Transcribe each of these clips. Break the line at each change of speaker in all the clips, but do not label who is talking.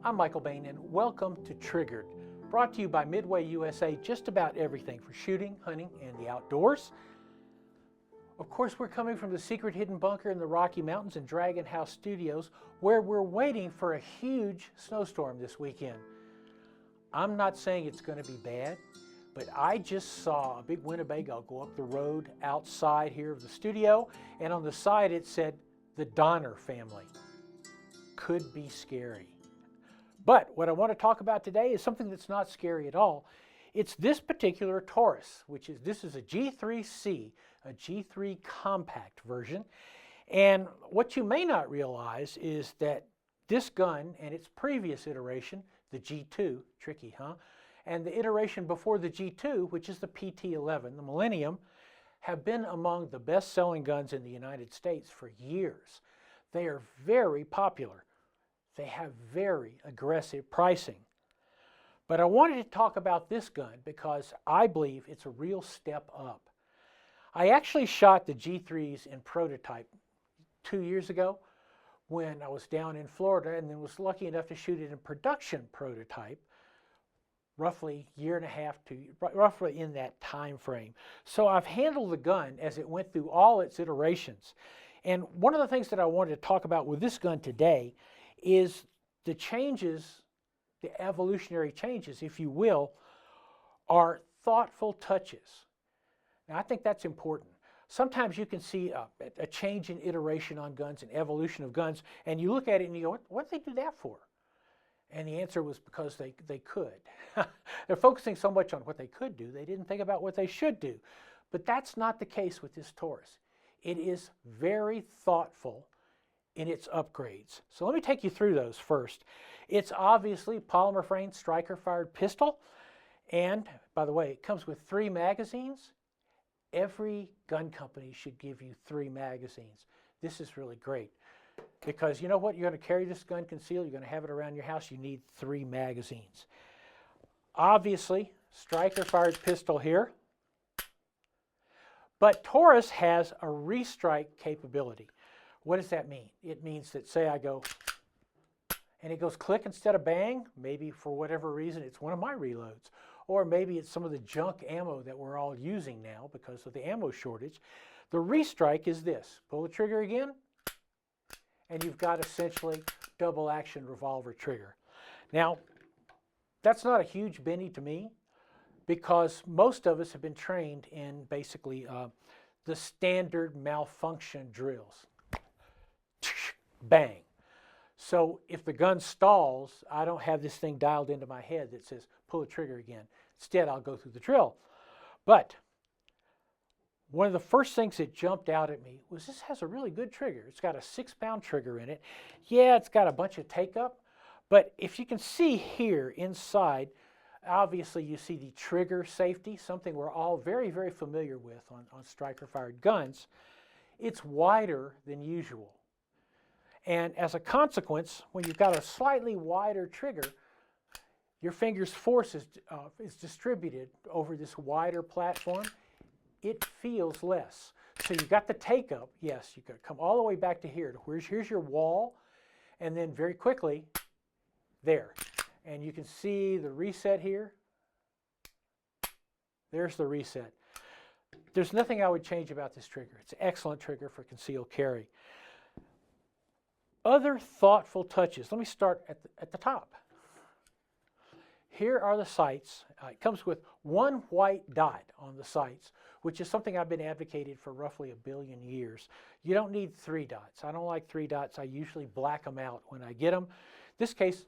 I'm Michael Bain and welcome to Triggered, brought to you by Midway USA, just about everything for shooting, hunting, and the outdoors. Of course, we're coming from the secret hidden bunker in the Rocky Mountains and Dragon House Studios, where we're waiting for a huge snowstorm this weekend. I'm not saying it's going to be bad, but I just saw a big Winnebago go up the road outside here of the studio, and on the side it said, the Donner family. Could be scary. But what I want to talk about today is something that's not scary at all. It's this particular Taurus, this is a G3c, a G3 compact version. And what you may not realize is that this gun and its previous iteration, the G2, tricky, huh? And the iteration before the G2, which is the PT11, the Millennium, have been among the best-selling guns in the United States for years. They are very popular. They have very aggressive pricing. But I wanted to talk about this gun because I believe it's a real step up. I actually shot the G3s in prototype 2 years ago when I was down in Florida, and then was lucky enough to shoot it in production prototype roughly a year and a half to roughly in that time frame. So I've handled the gun as it went through all its iterations. And one of the things that I wanted to talk about with this gun today is the changes, the evolutionary changes, if you will, are thoughtful touches. Now, I think that's important. Sometimes you can see a change in iteration on guns, an evolution of guns, and you look at it and you go, what did they do that for? And the answer was because they could. They're focusing so much on what they could do, they didn't think about what they should do. But that's not the case with this Taurus. It is very thoughtful in its upgrades. So let me take you through those first. It's obviously polymer frame striker fired pistol. And by the way, it comes with 3 magazines. Every gun company should give you 3 magazines. This is really great because you know what? You're going to carry this gun concealed. You're going to have it around your house. You need 3 magazines. Obviously, striker fired pistol here. But Taurus has a restrike capability. What does that mean? It means that, say I go, and it goes click instead of bang. Maybe for whatever reason, it's one of my reloads. Or maybe it's some of the junk ammo that we're all using now because of the ammo shortage. The restrike is this. Pull the trigger again, and you've got essentially double action revolver trigger. Now, that's not a huge benny to me because most of us have been trained in basically the standard malfunction drills. Bang. So if the gun stalls, I don't have this thing dialed into my head that says pull the trigger again. Instead, I'll go through the drill. But one of the first things that jumped out at me was this has a really good trigger. It's got a 6-pound trigger in it. Yeah, it's got a bunch of take-up. But if you can see here inside, obviously you see the trigger safety, something we're all very, very familiar with on striker-fired guns. It's wider than usual. And as a consequence, when you've got a slightly wider trigger, your finger's force is distributed over this wider platform. It feels less. So you've got the take-up. Yes, you could come all the way back to here. Here's your wall, and then very quickly, there. And you can see the reset here. There's the reset. There's nothing I would change about this trigger. It's an excellent trigger for concealed carry. Other thoughtful touches. Let me start at the top. Here are the sights. It comes with 1 white dot on the sights, which is something I've been advocating for roughly 1 billion years. You don't need 3 dots. I don't like 3 dots. I usually black them out when I get them. In this case,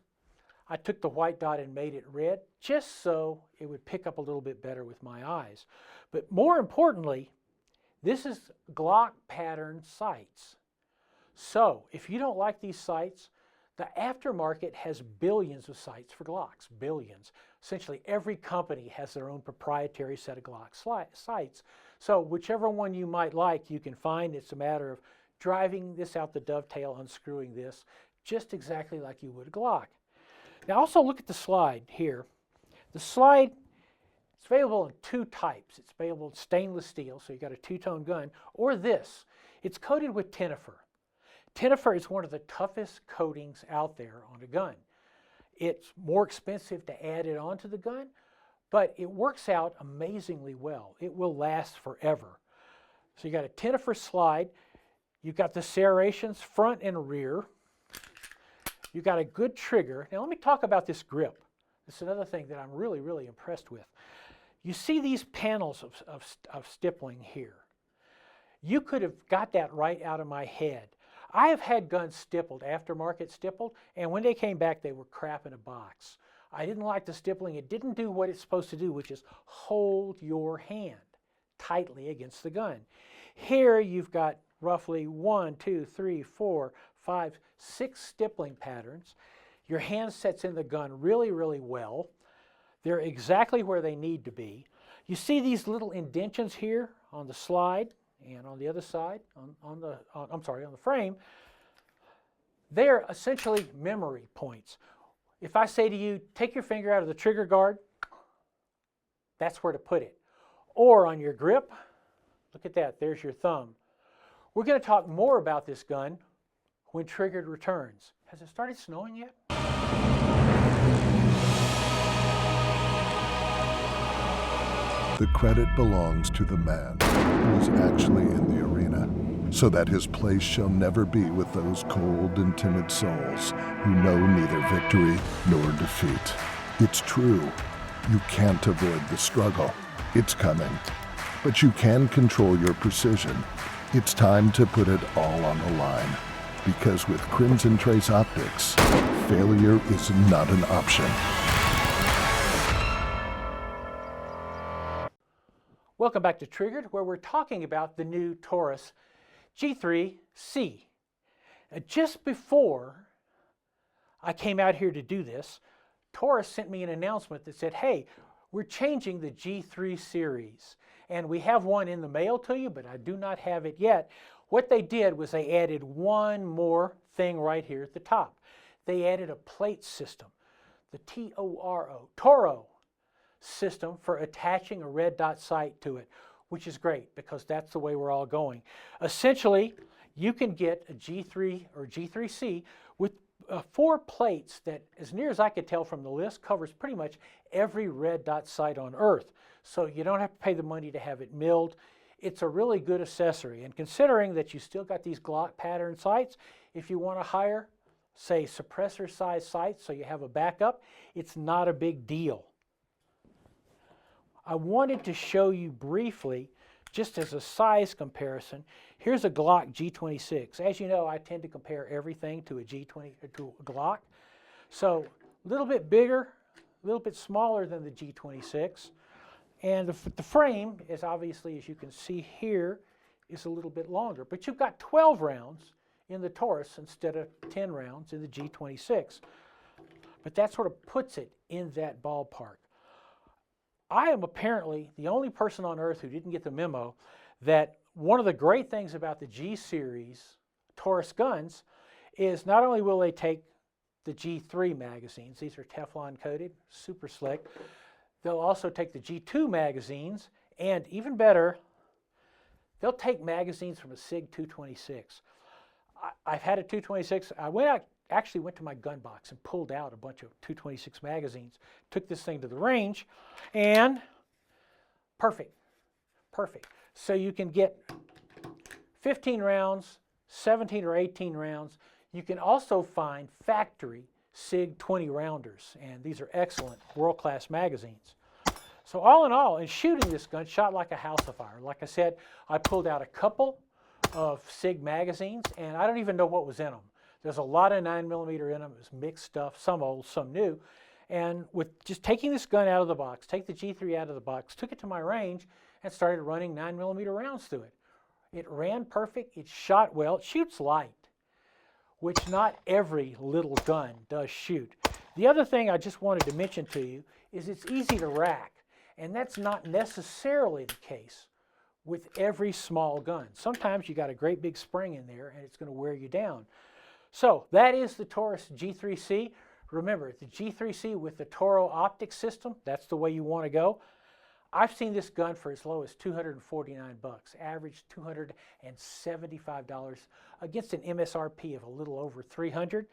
I took the white dot and made it red just so it would pick up a little bit better with my eyes. But more importantly, this is Glock pattern sights. So, if you don't like these sights, the aftermarket has billions of sights for Glocks, billions. Essentially, every company has their own proprietary set of Glock sights. So, whichever one you might like, you can find. It's a matter of driving this out the dovetail, unscrewing this, just exactly like you would a Glock. Now, also look at the slide here. The slide is available in 2 types. It's available in stainless steel, so you've got a 2-tone gun, or this. It's coated with T.O.R.O. T.O.R.O. is one of the toughest coatings out there on a gun. It's more expensive to add it onto the gun, but it works out amazingly well. It will last forever. So you got a tennifer slide, you've got the serrations front and rear, you've got a good trigger. Now let me talk about this grip. This is another thing that I'm really, really impressed with. You see these panels of stippling here. You could have got that right out of my head. I have had guns stippled, aftermarket stippled, and when they came back, they were crap in a box. I didn't like the stippling. It didn't do what it's supposed to do, which is hold your hand tightly against the gun. Here you've got roughly 1, 2, 3, 4, 5, 6 stippling patterns. Your hand sets in the gun really, really well. They're exactly where they need to be. You see these little indentions here on the slide and on the other side, on the frame. They're essentially memory points. If I say to you, take your finger out of the trigger guard, that's where to put it. Or on your grip, look at that, there's your thumb. We're going to talk more about this gun when Triggered returns. Has it started snowing yet?
The credit belongs to the man who is actually in the arena, so that his place shall never be with those cold and timid souls who know neither victory nor defeat. It's true, you can't avoid the struggle. It's coming, but you can control your precision. It's time to put it all on the line, because with Crimson Trace Optics, failure is not an option.
Welcome back to Triggered, where we're talking about the new Taurus G3c. Just before I came out here to do this, Taurus sent me an announcement that said, hey, we're changing the G3 series. And we have one in the mail to you, but I do not have it yet. What they did was they added one more thing right here at the top. They added a plate system, the T.O.R.O system for attaching a red dot sight to it, which is great because that's the way we're all going. Essentially, you can get a G3 or G3c with 4 plates that, as near as I could tell from the list, covers pretty much every red dot sight on Earth. So you don't have to pay the money to have it milled. It's a really good accessory. And considering that you still got these Glock pattern sights, if you want to hire, say, suppressor size sights so you have a backup, it's not a big deal. I wanted to show you briefly, just as a size comparison, here's a Glock G26. As you know, I tend to compare everything to a Glock. So a little bit bigger, a little bit smaller than the G26. And the frame is obviously, as you can see here, is a little bit longer. But you've got 12 rounds in the Taurus instead of 10 rounds in the G26. But that sort of puts it in that ballpark. I am apparently the only person on Earth who didn't get the memo that one of the great things about the G-series Taurus guns is not only will they take the G3 magazines, these are Teflon coated, super slick, they'll also take the G2 magazines, and even better, they'll take magazines from a SIG 226. I've had a 226, actually went to my gun box and pulled out a bunch of 226 magazines, took this thing to the range, and perfect. So you can get 15 rounds, 17 or 18 rounds. You can also find factory SIG 20 rounders, and these are excellent, world-class magazines. So all in all, in shooting this gun, shot like a house afire. Like I said, I pulled out a couple of SIG magazines, and I don't even know what was in them. There's a lot of 9mm in them. It was mixed stuff, some old, some new. And with just taking this gun out of the box, take the G3 out of the box, took it to my range, and started running 9mm rounds through it. It ran perfect. It shot well. It shoots light, which not every little gun does shoot. The other thing I just wanted to mention to you is it's easy to rack, and that's not necessarily the case with every small gun. Sometimes you got a great big spring in there, and it's going to wear you down. So that is the Taurus G3c. Remember, the G3c with the T.O.R.O optic system, that's the way you want to go. I've seen this gun for as low as $249, average $275 against an MSRP of a little over $300.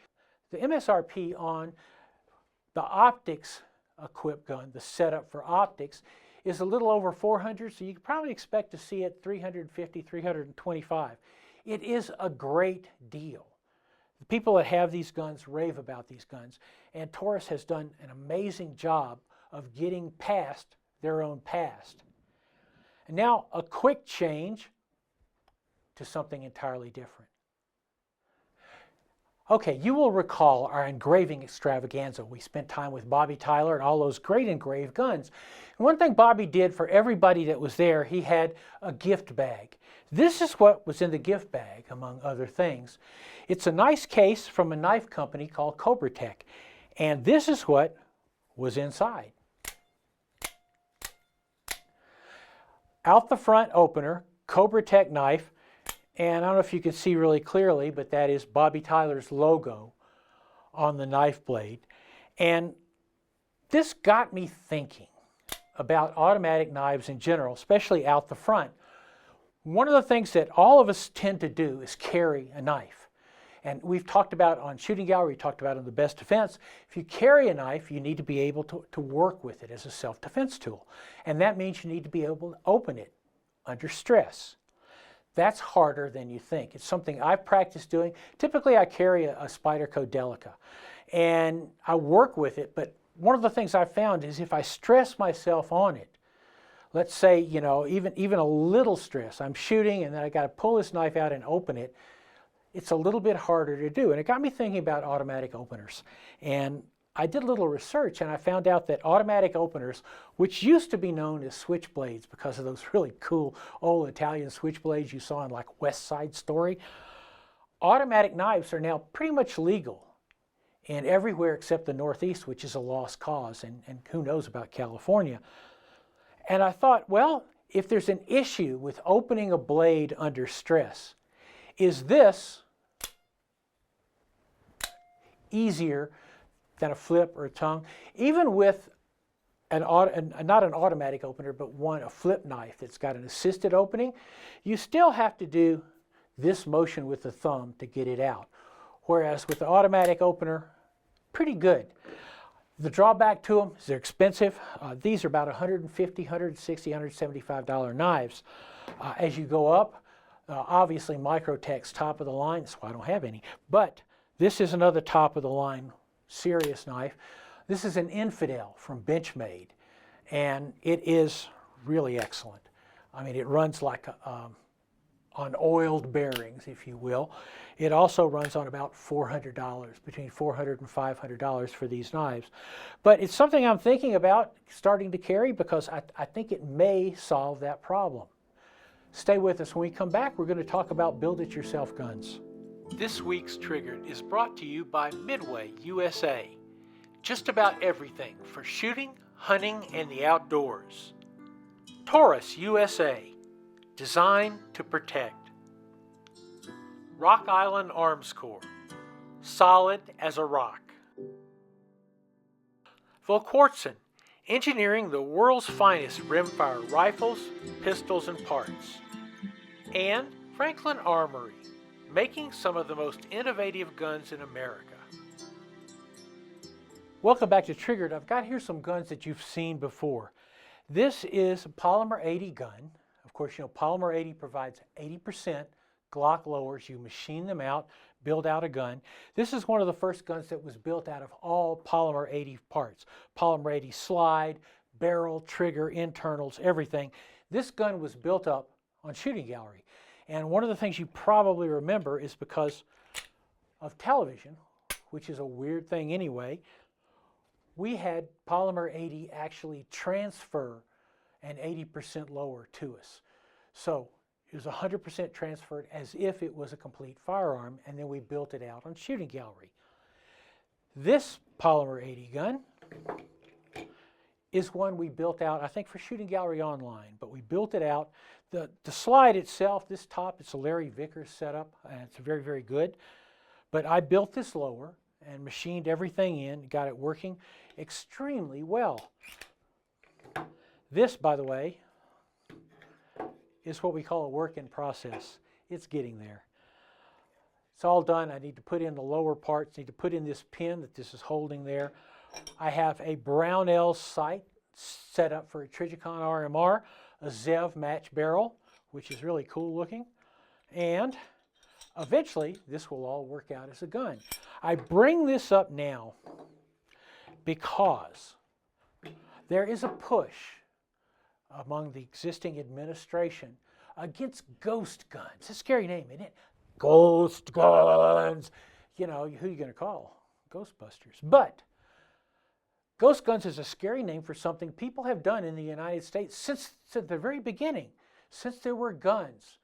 The MSRP on The optics equipped gun, the setup for optics, is a little over 400, so you can probably expect to see it 350, 325. It is a great deal. The people that have these guns rave about these guns, and Taurus has done an amazing job of getting past their own past. And now a quick change to something entirely different. Okay, you will recall our engraving extravaganza. We spent time with Bobby Tyler and all those great engraved guns. And one thing Bobby did for everybody that was there, he had a gift bag. This is what was in the gift bag, among other things. It's a nice case from a knife company called Cobra-Tech. And this is what was inside. Out the front opener, Cobra-Tech knife. And I don't know if you can see really clearly, but that is Bobby Tyler's logo on the knife blade. And this got me thinking about automatic knives in general, especially out the front. One of the things that all of us tend to do is carry a knife. And we've talked about on Shooting Gallery, we talked about in the Best Defense, if you carry a knife, you need to be able to work with it as a self-defense tool. And that means you need to be able to open it under stress. That's harder than you think. It's something I've practiced doing. Typically, I carry a Spyderco Delica, and I work with it, but one of the things I've found is if I stress myself on it, let's say, you know, even a little stress, I'm shooting and then I got to pull this knife out and open it, it's a little bit harder to do. And it got me thinking about automatic openers. And I did a little research and I found out that automatic openers, which used to be known as switchblades because of those really cool old Italian switchblades you saw in like West Side Story, automatic knives are now pretty much legal in everywhere except the Northeast, which is a lost cause, and who knows about California. And I thought, well, if there's an issue with opening a blade under stress, is this easier than a flip or a tongue? Even with not an automatic opener, but a flip knife that's got an assisted opening, you still have to do this motion with the thumb to get it out. Whereas with the automatic opener, pretty good. The drawback to them is they're expensive. These are about $150, $160, $175 knives. As you go up, obviously Microtech's top of the line, that's why I don't have any, but this is another top of the line serious knife. This is an Infidel from Benchmade, and it is really excellent. I mean, it runs like on oiled bearings, if you will. It also runs on about $400, between $400 and $500 for these knives. But it's something I'm thinking about starting to carry because I think it may solve that problem. Stay with us. When we come back, we're going to talk about build-it-yourself guns. This week's Triggered is brought to you by Midway USA. Just about everything for shooting, hunting, and the outdoors. Taurus USA. Designed to protect. Rock Island Arms Corps. Solid as a rock. Volquartsen. Engineering the world's finest rimfire rifles, pistols, and parts. And Franklin Armory. Making some of the most innovative guns in America. Welcome back to Triggered. I've got here some guns that you've seen before. This is a Polymer 80 gun. Of course, you know, Polymer 80 provides 80% Glock lowers. You machine them out, build out a gun. This is one of the first guns that was built out of all Polymer 80 parts. Polymer 80 slide, barrel, trigger, internals, everything. This gun was built up on Shooting Gallery. And one of the things you probably remember is because of television, which is a weird thing anyway, we had Polymer 80 actually transfer an 80% lower to us. So it was 100% transferred as if it was a complete firearm, and then we built it out on Shooting Gallery. This Polymer 80 gun is one we built out, I think, for Shooting Gallery Online, but we built it out. The slide itself, this top, it's a Larry Vickers setup, and it's very, very good. But I built this lower and machined everything in, got it working extremely well. This, by the way, is what we call a work in process. It's getting there. It's all done. I need to put in the lower parts, need to put in this pin that this is holding there. I have a Brownell sight set up for a Trijicon RMR, a Zev match barrel, which is really cool looking. And eventually, this will all work out as a gun. I bring this up now because there is a push among the existing administration against ghost guns. It's a scary name, isn't it? Ghost guns. You know, who are you going to call? Ghostbusters. But ghost guns is a scary name for something people have done in the United States since the very beginning. Since there were guns,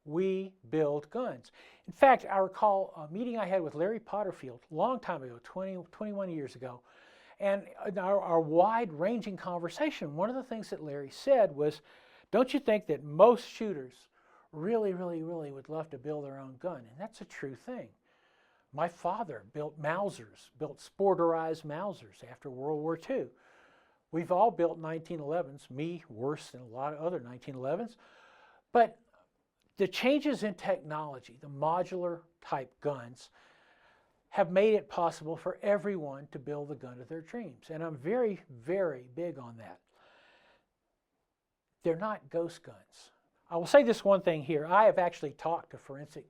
we build guns. In fact, I recall a meeting I had with Larry Potterfield a long time ago, 21 years ago, and in our wide-ranging conversation, one of the things that Larry said was, don't you think that most shooters really would love to build their own gun? And that's a true thing. My father built Mausers, built sporterized Mausers after World War II. We've all built 1911s, me worse than a lot of other 1911s. But the changes in technology, the modular type guns, have made it possible for everyone to build the gun of their dreams. And I'm very big on that. They're not ghost guns. I will say this one thing here. I have actually talked to forensic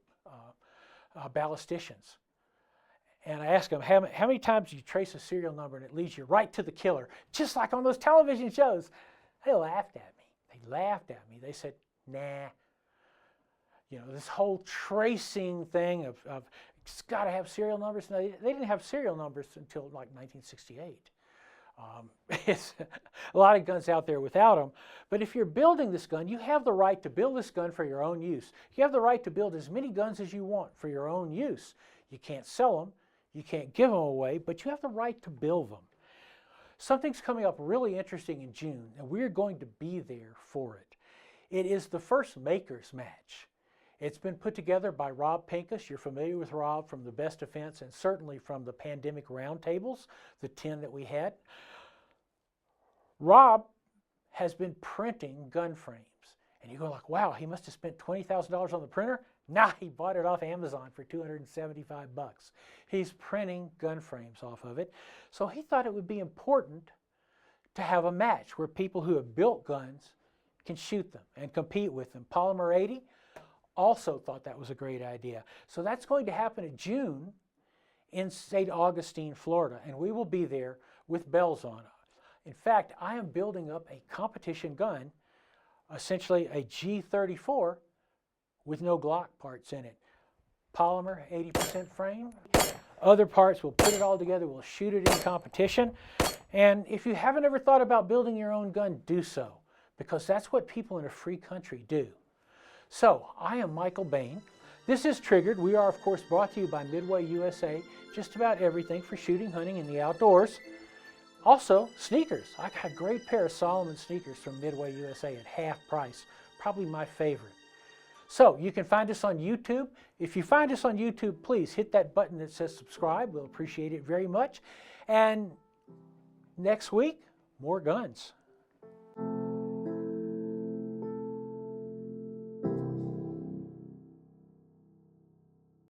ballisticians. And I asked them, how many times do you trace a serial number and it leads you right to the killer? Just like on those television shows. They laughed at me. They said, nah. You know, this whole tracing thing of it's got to have serial numbers. No, they didn't have serial numbers until like 1968. It's a lot of guns out there without them. But if you're building this gun, you have the right to build this gun for your own use. You have the right to build as many guns as you want for your own use. You can't sell them. You can't give them away, but you have the right to build them. Something's coming up really interesting in June, and we're going to be there for it. It is the first Makers Match. It's been put together by Rob Pincus. You're familiar with Rob from the Best Defense and certainly from the Pandemic Roundtables, the 10 that we had. Rob has been printing gun frames. And you go like, wow, he must have spent $20,000 on the printer? Nah, he bought it off Amazon for $275. He's printing gun frames off of it. So he thought it would be important to have a match where people who have built guns can shoot them and compete with them. Polymer 80 also thought that was a great idea. So that's going to happen in June in St. Augustine, Florida, and we will be there with bells on. In fact, I am building up a competition gun, essentially a G34 with no Glock parts in it. Polymer, 80% frame. Other parts, we'll put it all together, we'll shoot it in competition. And if you haven't ever thought about building your own gun, do so, because that's what people in a free country do. So, I am Michael Bain. This is Triggered. We are, of course, brought to you by Midway USA. Just about everything for shooting, hunting, and the outdoors. Also, sneakers. I got a great pair of Solomon sneakers from Midway USA at half price. Probably my favorite. So, you can find us on YouTube. If you find us on YouTube, please hit that button that says subscribe. We'll appreciate it very much. And next week, more guns.